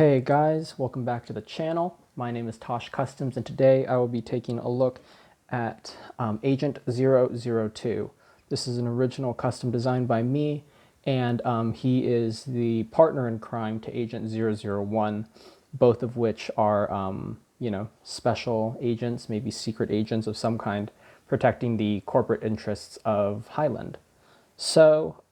Hey guys, welcome back to the channel. My name is Tosh Customs, and today I will be taking a look at Agent 002. This is an original custom designed by me, and he is the partner in crime to Agent 001, both of which are, special agents, maybe secret agents of some kind, protecting the corporate interests of Highland. So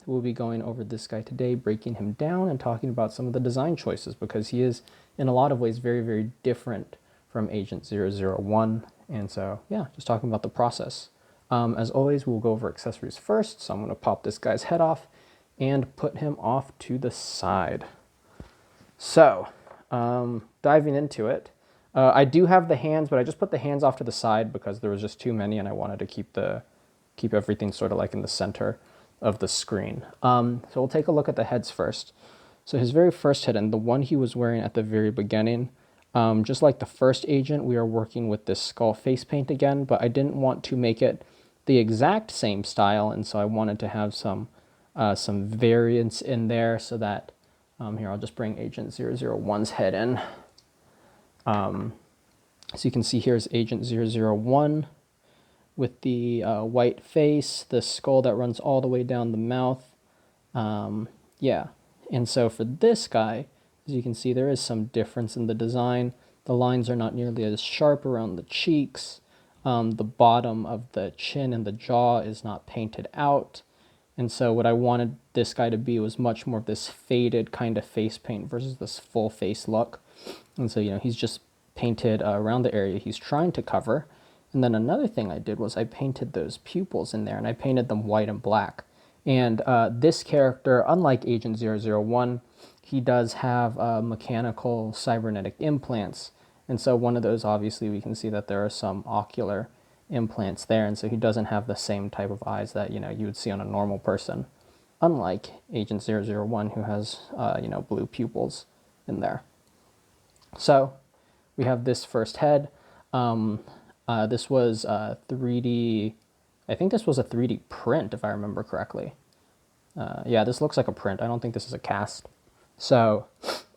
we'll be going over this guy today, breaking him down and talking about some of the design choices, because he is in a lot of ways very, very different from Agent 001. And so, yeah, just talking about the process. As always, we'll go over accessories first. So I'm going to pop this guy's head off and put him off to the side. So diving into it, I do have the hands, but I just put the hands off to the side because there was just too many and I wanted to keep everything sort of like in the center of the screen. So we'll take a look at the heads first. So his very first head, and the one he was wearing at the very beginning, just like the first agent, we are working with this skull face paint again, but I didn't want to make it the exact same style, and so I wanted to have some variance in there so that, here, I'll just bring Agent 001's head in. So you can see here's Agent 001. With the white face, the skull that runs all the way down the mouth. Yeah, and so for this guy, as you can see, there is some difference in the design. The lines are not nearly as sharp around the cheeks. The bottom of the chin and the jaw is not painted out. And so what I wanted this guy to be was much more of this faded kind of face paint versus this full face look. And so, he's just painted around the area he's trying to cover. And then another thing I did was I painted those pupils in there, and I painted them white and black. And this character, unlike Agent 001, he does have mechanical cybernetic implants. And so one of those, obviously, we can see that there are some ocular implants there. And so he doesn't have the same type of eyes that, you would see on a normal person, unlike Agent 001, who has, blue pupils in there. So we have this first head. This was 3D, I think this was a 3D print, if I remember correctly. Yeah, this looks like a print. I don't think this is a cast. So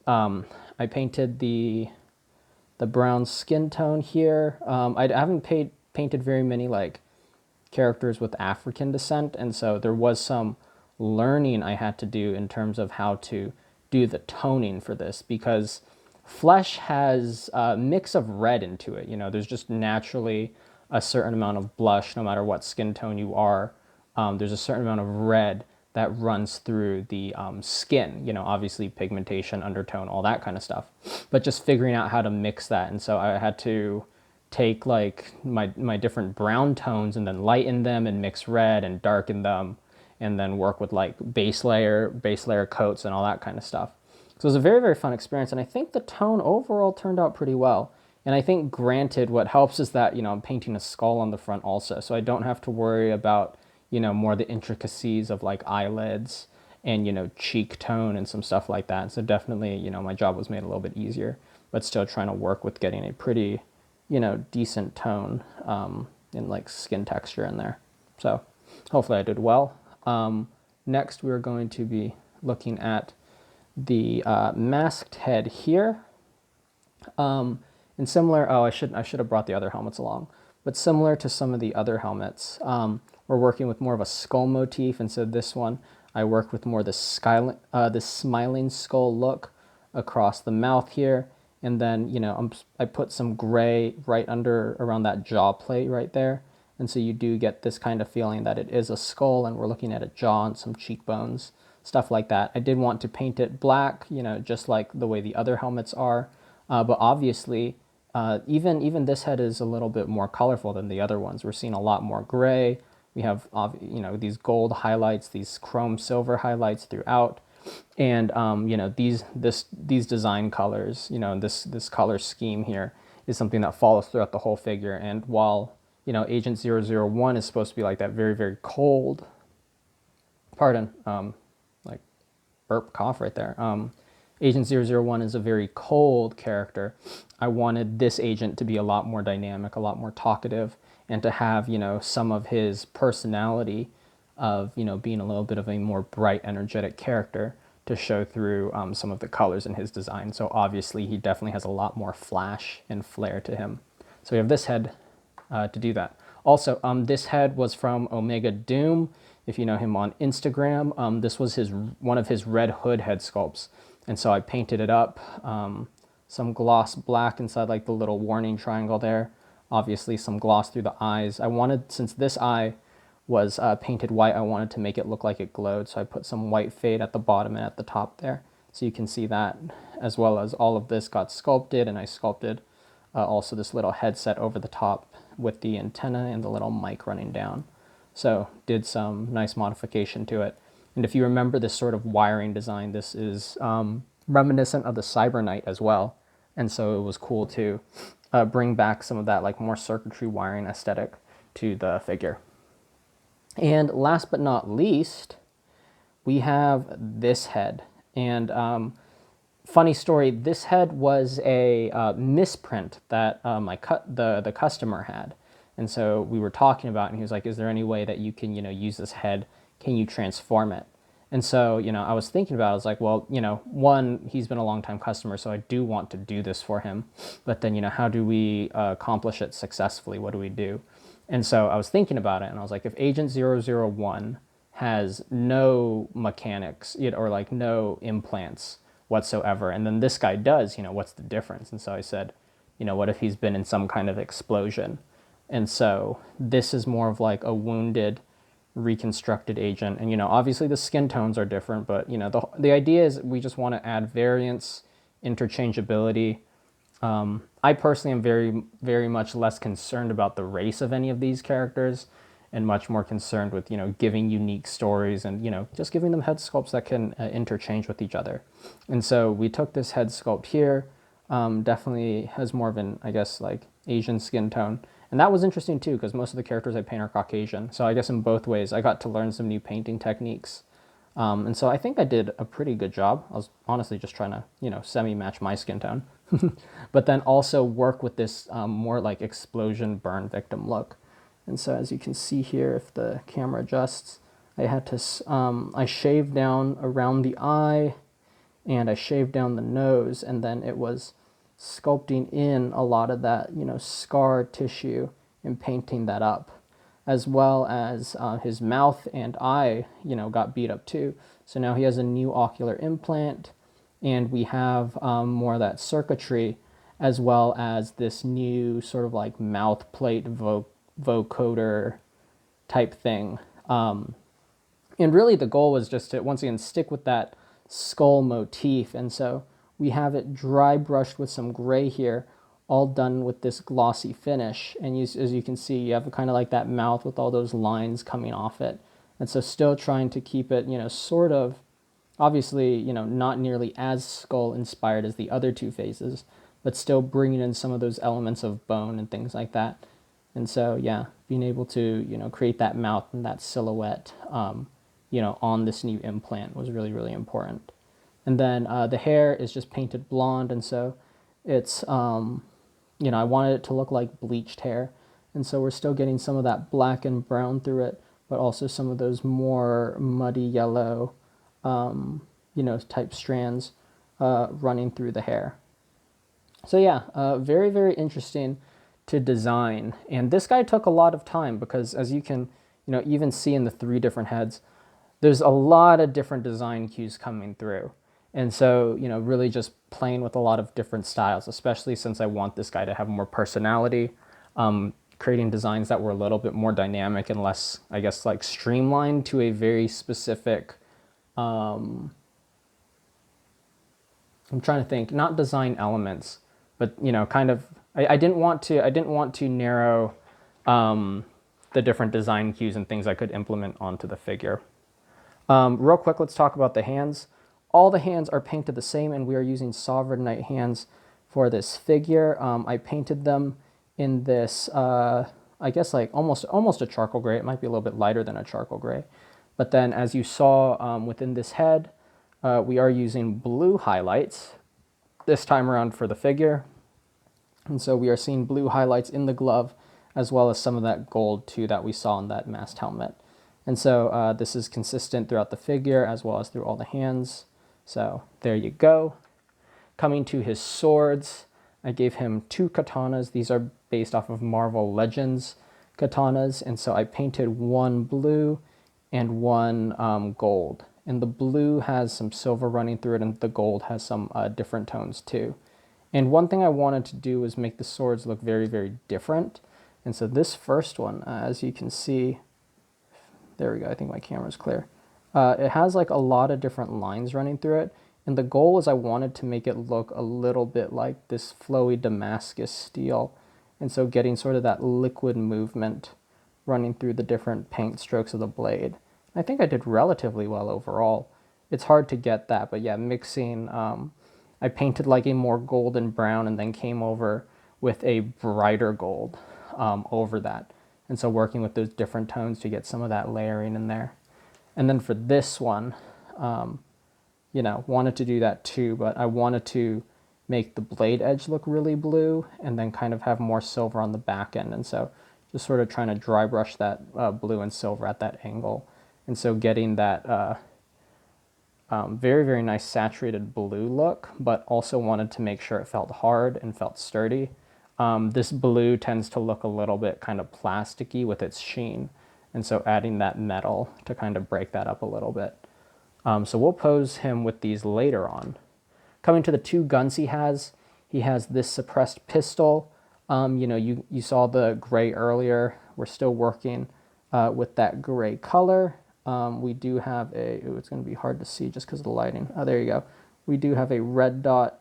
I painted the brown skin tone here. I haven't painted very many characters with African descent, and so there was some learning I had to do in terms of how to do the toning for this, because flesh has a mix of red into it. There's just naturally a certain amount of blush, no matter what skin tone you are. There's a certain amount of red that runs through the skin, obviously pigmentation, undertone, all that kind of stuff. But just figuring out how to mix that. And so I had to take my different brown tones and then lighten them and mix red and darken them, and then work with base layer coats and all that kind of stuff. So it was a very, very fun experience, and I think the tone overall turned out pretty well. And I think, granted, what helps is that, I'm painting a skull on the front also, so I don't have to worry about, more the intricacies of eyelids and, cheek tone and some stuff like that. So definitely, my job was made a little bit easier, but still trying to work with getting a pretty, decent tone in skin texture in there. So hopefully I did well. Next, we're going to be looking at the masked head here. And similar, I should have brought the other helmets along, but similar to some of the other helmets, we're working with more of a skull motif, and so this one I worked with more this smiling skull look across the mouth here, and then I put some gray right around that jaw plate right there, and so you do get this kind of feeling that it is a skull, and we're looking at a jaw and some cheekbones, stuff like that. I did want to paint it black, just like the way the other helmets are, but obviously even this head is a little bit more colorful than the other ones. We're seeing a lot more gray. We have these gold highlights, these chrome silver highlights throughout, and these design colors, this color scheme here is something that follows throughout the whole figure. And while Agent 001 is supposed to be like that very, very cold, burp cough right there. Agent 001 is a very cold character. I wanted this agent to be a lot more dynamic, a lot more talkative, and to have, some of his personality of, being a little bit of a more bright, energetic character to show through some of the colors in his design. So obviously he definitely has a lot more flash and flare to him. So we have this head to do that. Also, this head was from Omega Doom. If you know him on Instagram, this was one of his Red Hood head sculpts. And so I painted it up, some gloss black inside like the little warning triangle there. Obviously some gloss through the eyes. I wanted, since this eye was painted white, I wanted to make it look like it glowed. So I put some white fade at the bottom and at the top there. So you can see that, as well as all of this got sculpted, and I sculpted also this little headset over the top with the antenna and the little mic running down. So did some nice modification to it. And if you remember this sort of wiring design, this is reminiscent of the Cyber Knight as well. And so it was cool to bring back some of that like more circuitry wiring aesthetic to the figure. And last but not least, we have this head. And funny story, this head was a misprint that the customer had. And so we were talking about it, and he was like, is there any way that you can, use this head? Can you transform it? And so, I was thinking about it. I was like, well, one, he's been a long time customer, so I do want to do this for him. But then, how do we accomplish it successfully? What do we do? And so I was thinking about it, and I was like, if Agent 001 has no mechanics or like no implants whatsoever, and then this guy does, what's the difference? And so I said, what if he's been in some kind of explosion? And so this is more of like a wounded, reconstructed agent. And, obviously the skin tones are different, but, the idea is we just want to add variance, interchangeability. I personally am very, very much less concerned about the race of any of these characters, and much more concerned with, giving unique stories and, just giving them head sculpts that can interchange with each other. And so we took this head sculpt here, definitely has more of an, I guess, like Asian skin tone. And that was interesting too, because most of the characters I paint are Caucasian. So I guess in both ways, I got to learn some new painting techniques. And so I think I did a pretty good job. I was honestly just trying to, semi-match my skin tone. But then also work with this more like explosion burn victim look. And so as you can see here, if the camera adjusts, I had to, I shaved down around the eye, and I shaved down the nose, and then it was sculpting in a lot of that, scar tissue and painting that up, as well as his mouth and eye, got beat up too. So now he has a new ocular implant, and we have more of that circuitry, as well as this new sort of like mouth plate vocoder type thing. And really the goal was just to, once again, stick with that skull motif. And so we have it dry brushed with some gray here, all done with this glossy finish. And as you can see, you have kind of like that mouth with all those lines coming off it. And so still trying to keep it, sort of, obviously, not nearly as skull inspired as the other two faces, but still bringing in some of those elements of bone and things like that. And so, yeah, being able to, create that mouth and that silhouette, on this new implant was really, really important. And then the hair is just painted blonde, and so it's, I wanted it to look like bleached hair. And so we're still getting some of that black and brown through it, but also some of those more muddy yellow, type strands running through the hair. So yeah, very, very interesting to design. And this guy took a lot of time because, as you can, even see in the 3 different heads, there's a lot of different design cues coming through. And so, really just playing with a lot of different styles, especially since I want this guy to have more personality, creating designs that were a little bit more dynamic and less, I guess, like streamlined to a very specific, I'm trying to think, not design elements, but, kind of, I didn't want to narrow the different design cues and things I could implement onto the figure. Real quick, let's talk about the hands. All the hands are painted the same, and we are using Sovereign Knight hands for this figure. I painted them in this, I guess like almost a charcoal gray. It might be a little bit lighter than a charcoal gray. But then as you saw within this head, we are using blue highlights this time around for the figure. And so we are seeing blue highlights in the glove, as well as some of that gold too that we saw in that masked helmet. And so this is consistent throughout the figure as well as through all the hands. So there you go. Coming to his swords, I gave him 2 katanas. These are based off of Marvel Legends katanas, and so I painted one blue and one gold. And the blue has some silver running through it, and the gold has some different tones too. And one thing I wanted to do was make the swords look very, very different. And so this first one, as you can see, there we go, I think my camera's clear. It has like a lot of different lines running through it. And the goal was I wanted to make it look a little bit like this flowy Damascus steel. And so getting sort of that liquid movement running through the different paint strokes of the blade. I think I did relatively well overall. It's hard to get that, but yeah, mixing, I painted like a more golden brown and then came over with a brighter gold over that. And so working with those different tones to get some of that layering in there. And then for this one, you know, wanted to do that too, but I wanted to make the blade edge look really blue and then kind of have more silver on the back end. And so just sort of trying to dry brush that blue and silver at that angle. And so getting that very, very nice saturated blue look, but also wanted to make sure it felt hard and felt sturdy. This blue tends to look a little bit kind of plasticky with its sheen. And so adding that metal to kind of break that up a little bit. So we'll pose him with these later on. Coming to the 2 guns he has this suppressed pistol. You know, you saw the gray earlier. We're still working with that gray color. We do have it's going to be hard to see just because of the lighting. Oh, there you go. We do have a red dot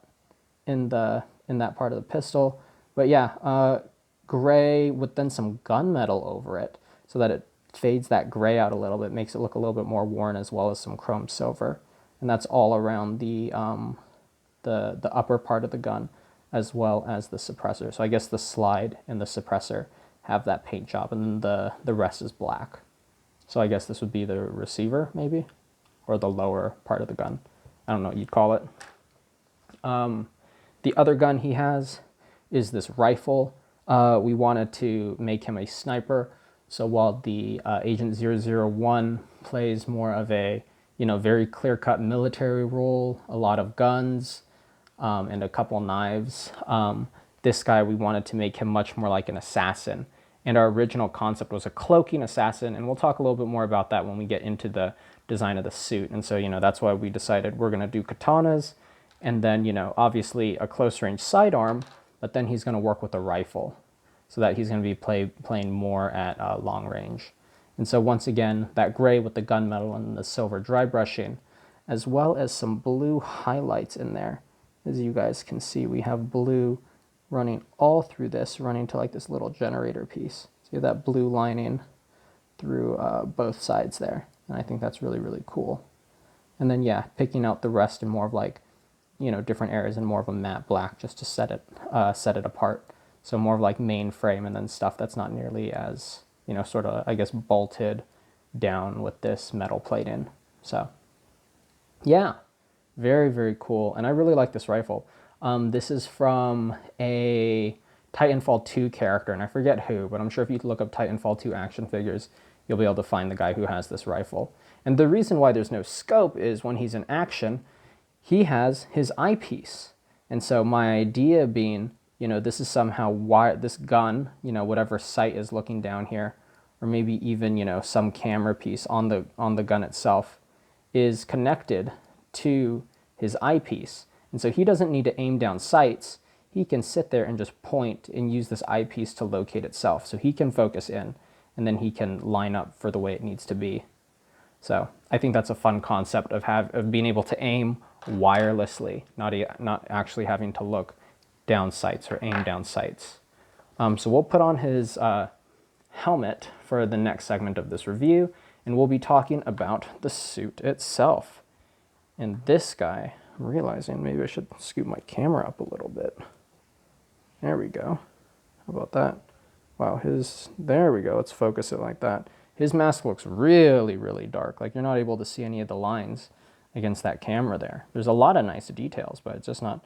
in that part of the pistol. But yeah, gray with then some gunmetal over it so that it fades that gray out a little bit, makes it look a little bit more worn, as well as some chrome silver. And that's all around the upper part of the gun, as well as the suppressor. So I guess the slide and the suppressor have that paint job, and then the rest is black. So I guess this would be the receiver, maybe, or the lower part of the gun. I don't know what you'd call it. The other gun he has is this rifle. We wanted to make him a sniper. So while the Agent 001 plays more of a, you know, very clear-cut military role, a lot of guns, and a couple knives, this guy, we wanted to make him much more like an assassin. And our original concept was a cloaking assassin, and we'll talk a little bit more about that when we get into the design of the suit. And so, you know, that's why we decided we're going to do katanas, and then, you know, obviously a close-range sidearm, but then he's going to work with a rifle, so that he's going to be playing more at long range. And so once again, that gray with the gunmetal and the silver dry brushing, as well as some blue highlights in there. As you guys can see, we have blue running all through this, running to like this little generator piece. So you have that blue lining through both sides there. And I think that's really, really cool. And then, yeah, picking out the rest in more of like, you know, different areas and more of a matte black just to set it apart. So more of like mainframe, and then stuff that's not nearly as, you know, sort of, I guess, bolted down with this metal plate in. So yeah, very, very cool. And I really like this rifle. This is from a Titanfall 2 character, and I forget who, but I'm sure if you look up Titanfall 2 action figures, you'll be able to find the guy who has this rifle. And the reason why there's no scope is when he's in action, he has his eyepiece. And so my idea being, you know, this is somehow why this gun, you know, whatever sight is looking down here, or maybe even, you know, some camera piece on the gun itself is connected to his eyepiece. And so he doesn't need to aim down sights. He can sit there and just point and use this eyepiece to locate itself. So he can focus in, and then he can line up for the way it needs to be. So I think that's a fun concept of being able to aim wirelessly, not actually having to look down sights or aim down sights. So we'll put on his helmet for the next segment of this review, and we'll be talking about the suit itself. And this guy, I'm realizing maybe I should scoot my camera up a little bit. There we go. How about that? Wow, there we go. Let's focus it like that. His mask looks really, really dark. Like you're not able to see any of the lines against that camera there. There's a lot of nice details, but it's just not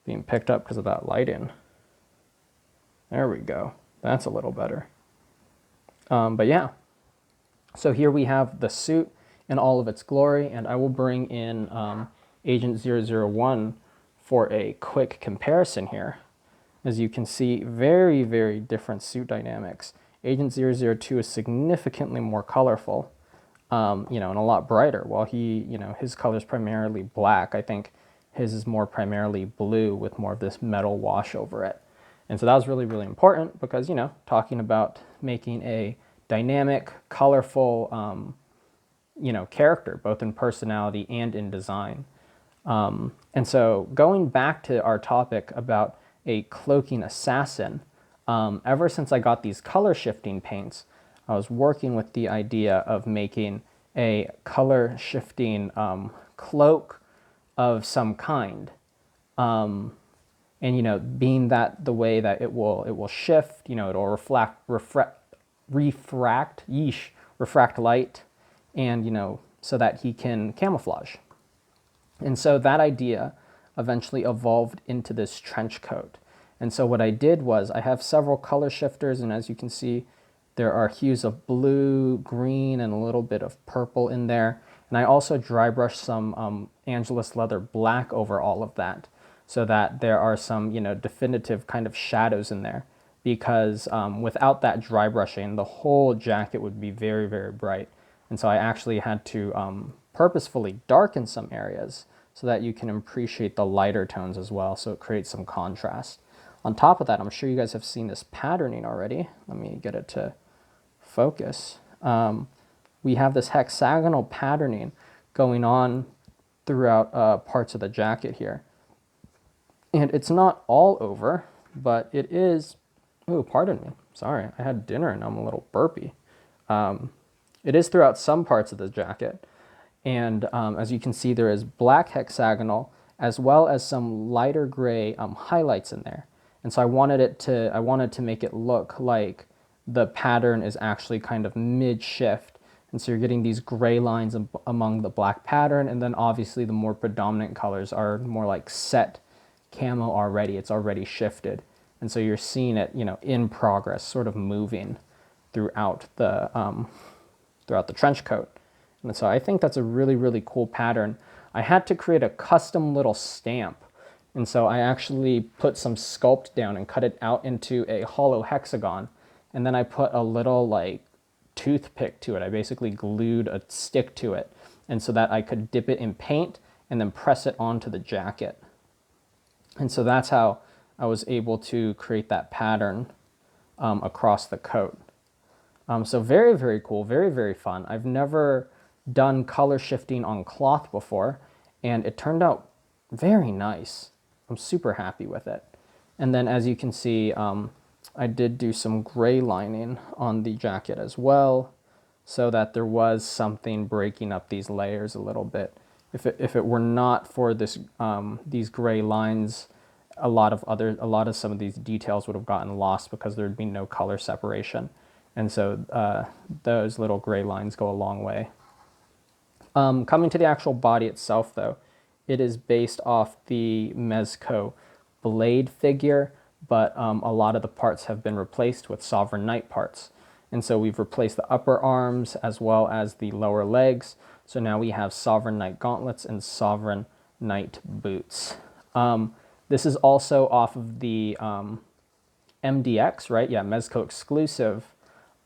being picked up because of that lighting. There we go. That's a little better. But yeah, so here we have the suit in all of its glory, and I will bring in Agent 001 for a quick comparison here. As you can see, very, very different suit dynamics. Agent 002 is significantly more colorful, and a lot brighter. While his color is primarily black, I think his is more primarily blue with more of this metal wash over it. And so that was really, really important because, talking about making a dynamic, colorful, character, both in personality and in design. And so going back to our topic about a cloaking assassin, ever since I got these color shifting paints, I was working with the idea of making a color shifting cloak of some kind. And being that the way that it will shift, it'll refract light, and so that he can camouflage. And so that idea eventually evolved into this trench coat. And so what I did was I have several color shifters, and as you can see, there are hues of blue, green, and a little bit of purple in there. And I also dry brushed some Angelus leather black over all of that, so that there are some, definitive kind of shadows in there. Because without that dry brushing, the whole jacket would be very, very bright. And so I actually had to purposefully darken some areas so that you can appreciate the lighter tones as well, so it creates some contrast. On top of that, I'm sure you guys have seen this patterning already. Let me get it to focus. We have this hexagonal patterning going on throughout parts of the jacket here. And it's not all over, but it is, oh, pardon me, sorry, I had dinner and I'm a little burpy. It is throughout some parts of the jacket. And as you can see, there is black hexagonal as well as some lighter gray highlights in there. And so I wanted to make it look like the pattern is actually kind of mid-shift. And so you're getting these gray lines among the black pattern, and then obviously the more predominant colors are more like set camo already. It's already shifted. And so you're seeing it, in progress, sort of moving throughout the trench coat. And so I think that's a really, really cool pattern. I had to create a custom little stamp. And so I actually put some sculpt down and cut it out into a hollow hexagon. And then I put a little toothpick to it. I basically glued a stick to it, and so that I could dip it in paint and then press it onto the jacket. And so that's how I was able to create that pattern across the coat. So very, very cool, very, very fun. I've never done color shifting on cloth before, and it turned out very nice. I'm super happy with it. And then as you can see, I did do some gray lining on the jacket as well, so that there was something breaking up these layers a little bit. If it were not for this these gray lines, a lot of some of these details would have gotten lost because there would be no color separation. And so those little gray lines go a long way. Coming to the actual body itself, though, it is based off the Mezco blade figure, but a lot of the parts have been replaced with Sovereign Knight parts. And so we've replaced the upper arms as well as the lower legs. So now we have Sovereign Knight gauntlets and Sovereign Knight boots. This is also off of the MDX, right? Yeah, Mezco exclusive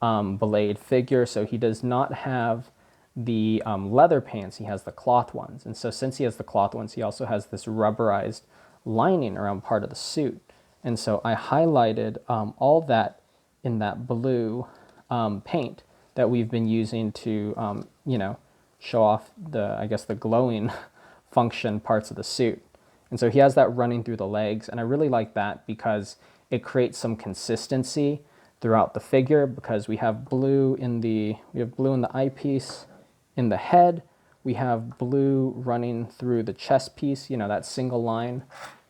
blade figure. So he does not have the leather pants, he has the cloth ones. And so since he has the cloth ones, he also has this rubberized lining around part of the suit. And so I highlighted all that in that blue paint that we've been using to, show off the glowing function parts of the suit. And so he has that running through the legs, and I really like that because it creates some consistency throughout the figure, because we have blue in the eyepiece, in the head, we have blue running through the chest piece, that single line,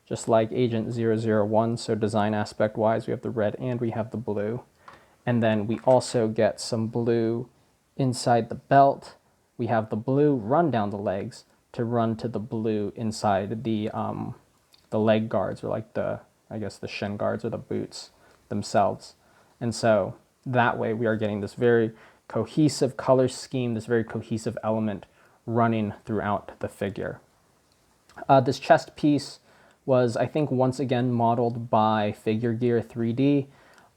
just like Agent 001. So design aspect wise, we have the red and we have the blue. And then we also get some blue inside the belt. We have the blue run down the legs to run to the blue inside the leg guards, or like the shin guards or the boots themselves. And so that way we are getting this very cohesive color scheme, this very cohesive element running throughout the figure. This chest piece was, I think, once again modeled by Figure Gear 3D,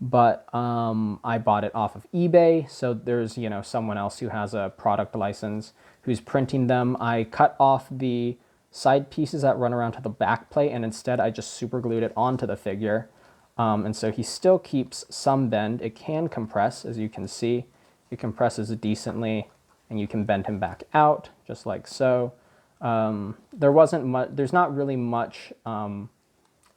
but I bought it off of eBay. So there's, someone else who has a product license who's printing them. I cut off the side pieces that run around to the back plate, and instead I just super glued it onto the figure. And so he still keeps some bend. It can compress, as you can see. It compresses decently, and you can bend him back out, just like so. There's not really much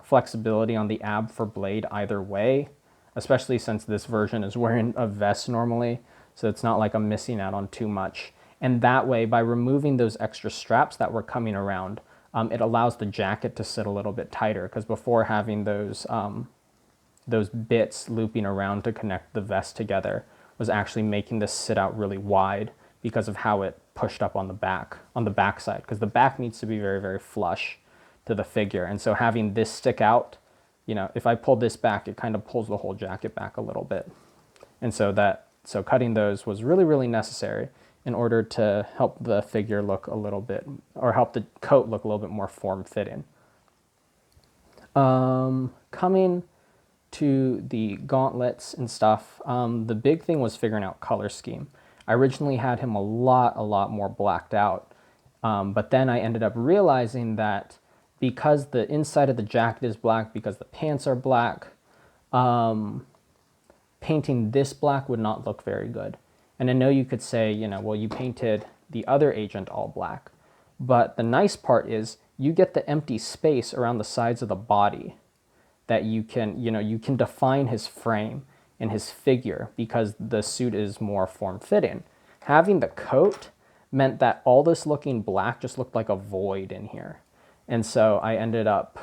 flexibility on the ab for blade either way, especially since this version is wearing a vest normally, so it's not like I'm missing out on too much. And that way, by removing those extra straps that were coming around, it allows the jacket to sit a little bit tighter, because before having those bits looping around to connect the vest together was actually making this sit out really wide because of how it pushed up on the back side, because the back needs to be very, very flush to the figure. And so having this stick out, if I pull this back, it kind of pulls the whole jacket back a little bit. And so cutting those was really, really necessary in order to help the figure look a little bit, or help the coat look a little bit more form-fitting. Coming to the gauntlets and stuff, the big thing was figuring out color scheme. I originally had him a lot more blacked out, but then I ended up realizing that because the inside of the jacket is black, because the pants are black, painting this black would not look very good. And I know you could say, well, you painted the other agent all black, but the nice part is you get the empty space around the sides of the body that you can define his frame and his figure, because the suit is more form-fitting. Having the coat meant that all this looking black just looked like a void in here. And so I ended up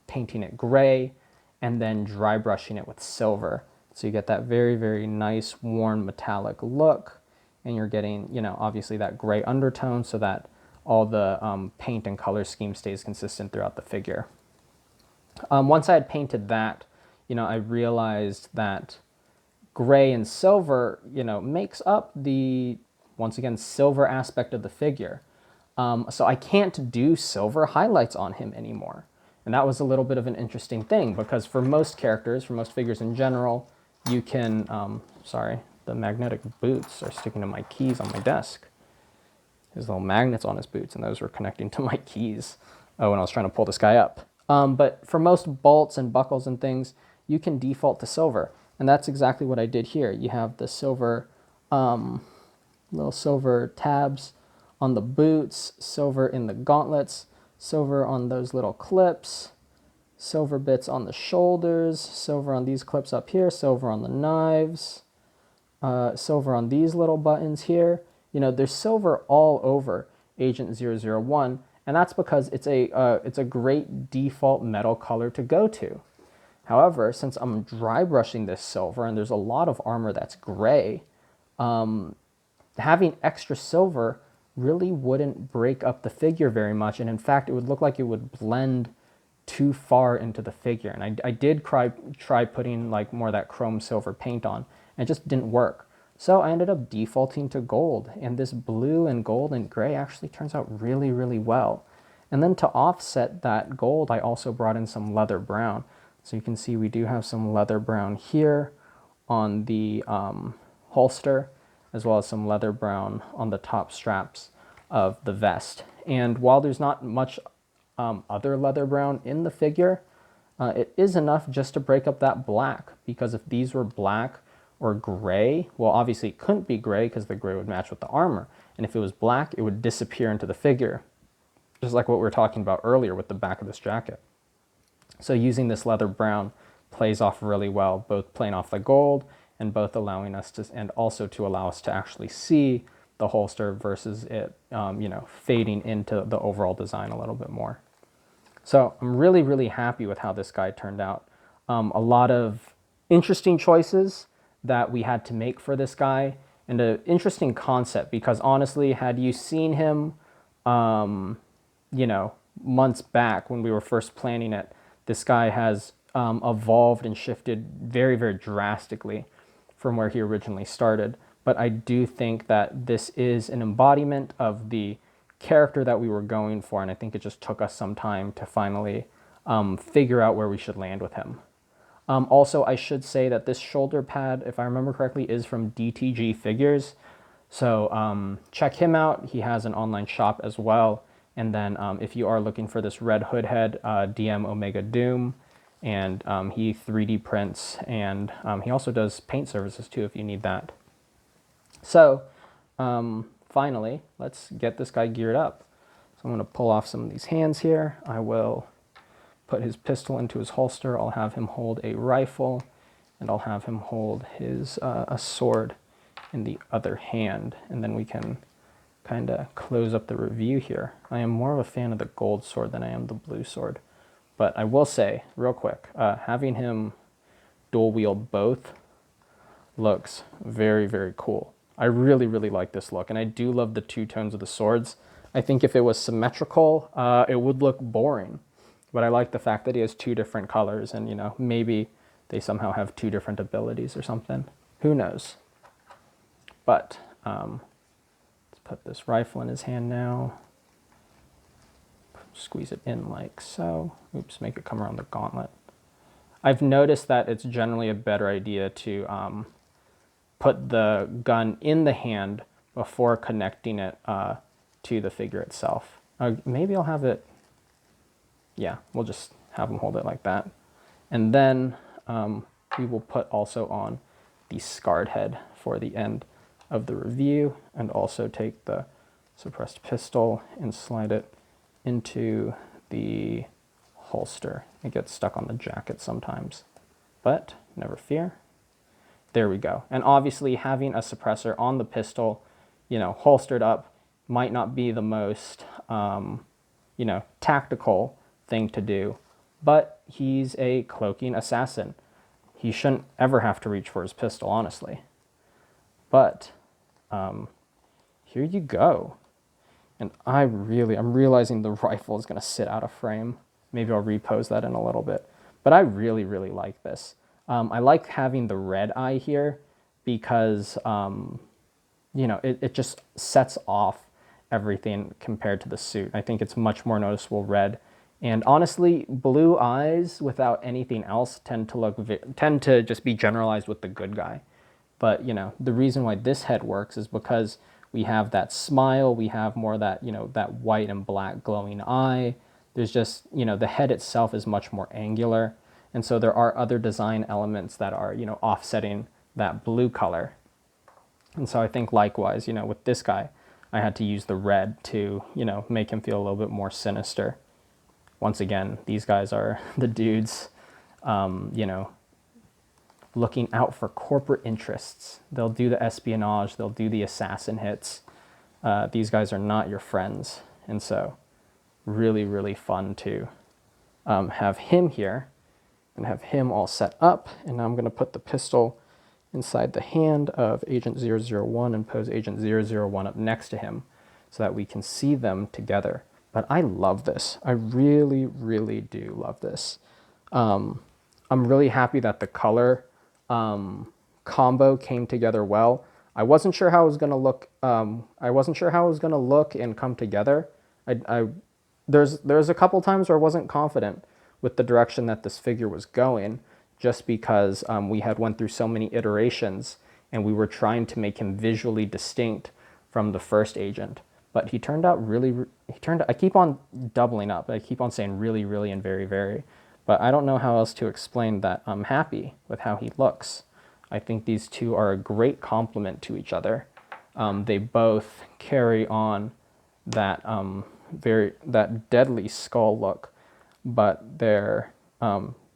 painting it gray and then dry brushing it with silver. So you get that very, very nice, worn metallic look, and you're getting, obviously that gray undertone so that all the paint and color scheme stays consistent throughout the figure. Once I had painted that, I realized that gray and silver, makes up the, once again, silver aspect of the figure. So I can't do silver highlights on him anymore. And that was a little bit of an interesting thing, because for most characters, for most figures in general, you can, sorry, the magnetic boots are sticking to my keys on my desk. There's little magnets on his boots, and those were connecting to my keys. Oh, and I was trying to pull this guy up. But for most bolts and buckles and things, you can default to silver. And that's exactly what I did here. You have the silver, little silver tabs on the boots, silver in the gauntlets, silver on those little clips, silver bits on the shoulders, silver on these clips up here, silver on the knives, silver on these little buttons here. There's silver all over Agent 001. And that's because it's a great default metal color to go to. However, since I'm dry brushing this silver and there's a lot of armor that's gray, having extra silver really wouldn't break up the figure very much. And in fact, it would look like it would blend too far into the figure. And I did try putting like more of that chrome silver paint on, and it just didn't work. So I ended up defaulting to gold, and this blue and gold and gray actually turns out really, really well. And then to offset that gold, I also brought in some leather brown. So you can see we do have some leather brown here on the holster, as well as some leather brown on the top straps of the vest. And while there's not much other leather brown in the figure, it is enough just to break up that black, because if these were black or gray, well, obviously it couldn't be gray because the gray would match with the armor. And if it was black, it would disappear into the figure, just like what we were talking about earlier with the back of this jacket. So using this leather brown plays off really well, both playing off the gold and both allowing us to, and also to allow us to actually see the holster versus it, fading into the overall design a little bit more. So I'm really, really happy with how this guy turned out. A lot of interesting choices that we had to make for this guy, and an interesting concept, because honestly, had you seen him, months back when we were first planning it, this guy has evolved and shifted very, very drastically from where he originally started. But I do think that this is an embodiment of the character that we were going for, and I think it just took us some time to finally figure out where we should land with him. Also, I should say that this shoulder pad, if I remember correctly, is from DTG Figures. So check him out. He has an online shop as well. And then if you are looking for this red hood head, DM Omega Doom. And he 3D prints, and he also does paint services too if you need that. So finally, let's get this guy geared up. So I'm going to pull off some of these hands here. I will put his pistol into his holster. I'll have him hold a rifle, and I'll have him hold his a sword in the other hand, and then we can kind of close up the review here. I am more of a fan of the gold sword than I am the blue sword, but I will say real quick, having him dual wield both looks very, very cool. I really, really like this look, and I do love the two tones of the swords. I think if it was symmetrical, it would look boring. But I like the fact that he has two different colors, and, you know, maybe they somehow have two different abilities or something. Who knows? But let's put this rifle in his hand now. Squeeze it in like so. Oops, make it come around the gauntlet. I've noticed that it's generally a better idea to put the gun in the hand before connecting it to the figure itself. Maybe I'll have it... Yeah, we'll just have him hold it like that. And then we will put also on the scarred head for the end of the review, and also take the suppressed pistol and slide it into the holster. It gets stuck on the jacket sometimes, but never fear. There we go. And obviously having a suppressor on the pistol, you know, holstered up, might not be the most, you know, tactical thing to do, but he's a cloaking assassin. He shouldn't ever have to reach for his pistol, honestly. But here you go. And I'm realizing the rifle is going to sit out of frame. Maybe I'll repose that in a little bit. But I really, really like this. I like having the red eye here because, you know, it just sets off everything compared to the suit. I think it's much more noticeable red. And honestly, blue eyes without anything else tend to just be generalized with the good guy. But, you know, the reason why this head works is because we have that smile, we have more that, you know, that white and black glowing eye. There's just, you know, the head itself is much more angular. And so there are other design elements that are, you know, offsetting that blue color. And so I think likewise, you know, with this guy, I had to use the red to, you know, make him feel a little bit more sinister. Once again, these guys are the dudes, you know, looking out for corporate interests. They'll do the espionage, they'll do the assassin hits. These guys are not your friends. And so really, really fun to have him here and have him all set up. And now I'm going to put the pistol inside the hand of Agent 001 and pose Agent 001 up next to him so that we can see them together. But I love this. I really, really do love this. I'm really happy that the color combo came together well. I wasn't sure how it was going to look. I wasn't sure how it was going to look and come together. There's a couple times where I wasn't confident with the direction that this figure was going, just because we had went through so many iterations and we were trying to make him visually distinct from the first agent. But he turned out I keep on doubling up. I keep on saying really, really, and very, very. But I don't know how else to explain that I'm happy with how he looks. I think these two are a great complement to each other. They both carry on that that deadly skull look, but they're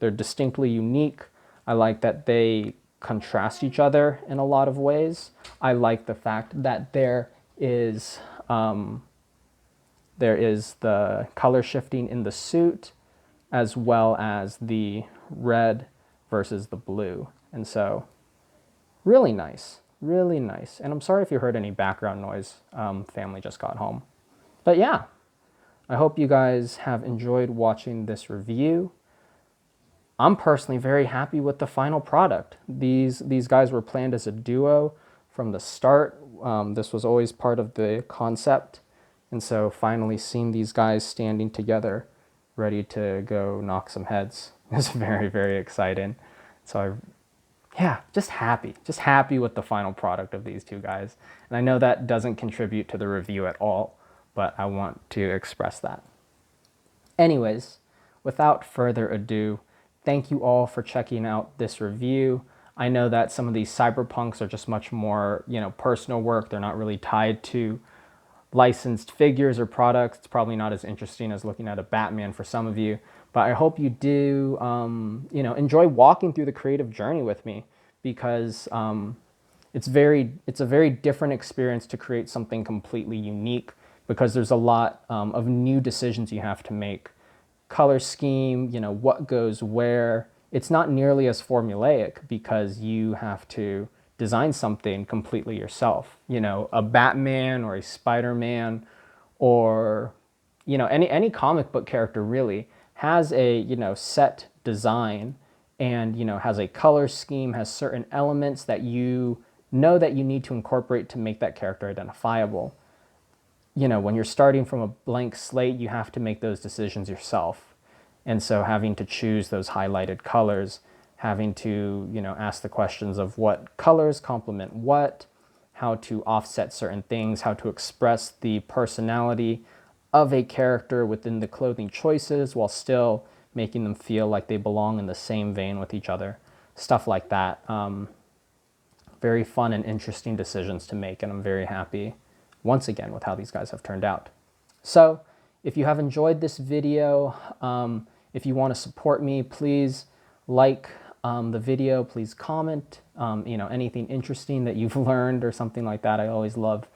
distinctly unique. I like that they contrast each other in a lot of ways. I like the fact that there is the color shifting in the suit, as well as the red versus the blue. And so really nice, really nice. And I'm sorry if you heard any background noise. Family just got home. But yeah, I hope you guys have enjoyed watching this review. I'm personally very happy with the final product. These guys were planned as a duo from the start. This was always part of the concept. And so finally seeing these guys standing together, ready to go knock some heads is very, very exciting. So yeah, just happy with the final product of these two guys. And I know that doesn't contribute to the review at all, but I want to express that. Anyways, without further ado, thank you all for checking out this review. I know that some of these cyberpunks are just much more, personal work. They're not really tied to licensed figures or products. It's probably not as interesting as looking at a Batman for some of you, but I hope you do, enjoy walking through the creative journey with me, because it's a very different experience to create something completely unique, because there's a lot of new decisions you have to make. Color scheme, what goes where. It's not nearly as formulaic because you have to design something completely yourself. A Batman or a Spider-Man or, any comic book character really has a, set design and, has a color scheme, has certain elements that you know that you need to incorporate to make that character identifiable. When you're starting from a blank slate, you have to make those decisions yourself. And so having to choose those highlighted colors, having to, ask the questions of what colors complement what, how to offset certain things, how to express the personality of a character within the clothing choices while still making them feel like they belong in the same vein with each other. Stuff like that. Very fun and interesting decisions to make, and I'm very happy once again with how these guys have turned out. So if you have enjoyed this video, if you want to support me, please like the video, please comment, anything interesting that you've learned or something like that. I always love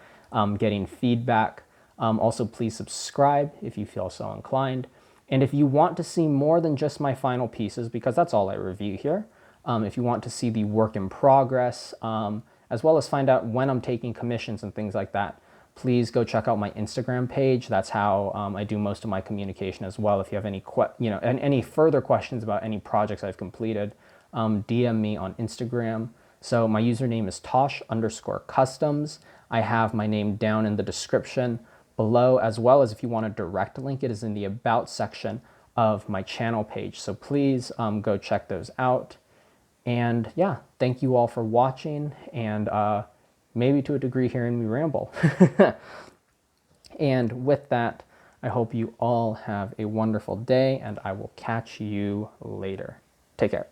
getting feedback. Also, please subscribe if you feel so inclined. And if you want to see more than just my final pieces, because that's all I review here, if you want to see the work in progress, as well as find out when I'm taking commissions and things like that, please go check out my Instagram page. That's how I do most of my communication as well. If you have any further questions about any projects I've completed, DM me on Instagram. So my username is Tosh_customs. I have my name down in the description below, as well as if you want a direct link, it is in the About section of my channel page. So please go check those out. And yeah, thank you all for watching, and maybe to a degree hearing me ramble. And with that, I hope you all have a wonderful day, and I will catch you later. Take care.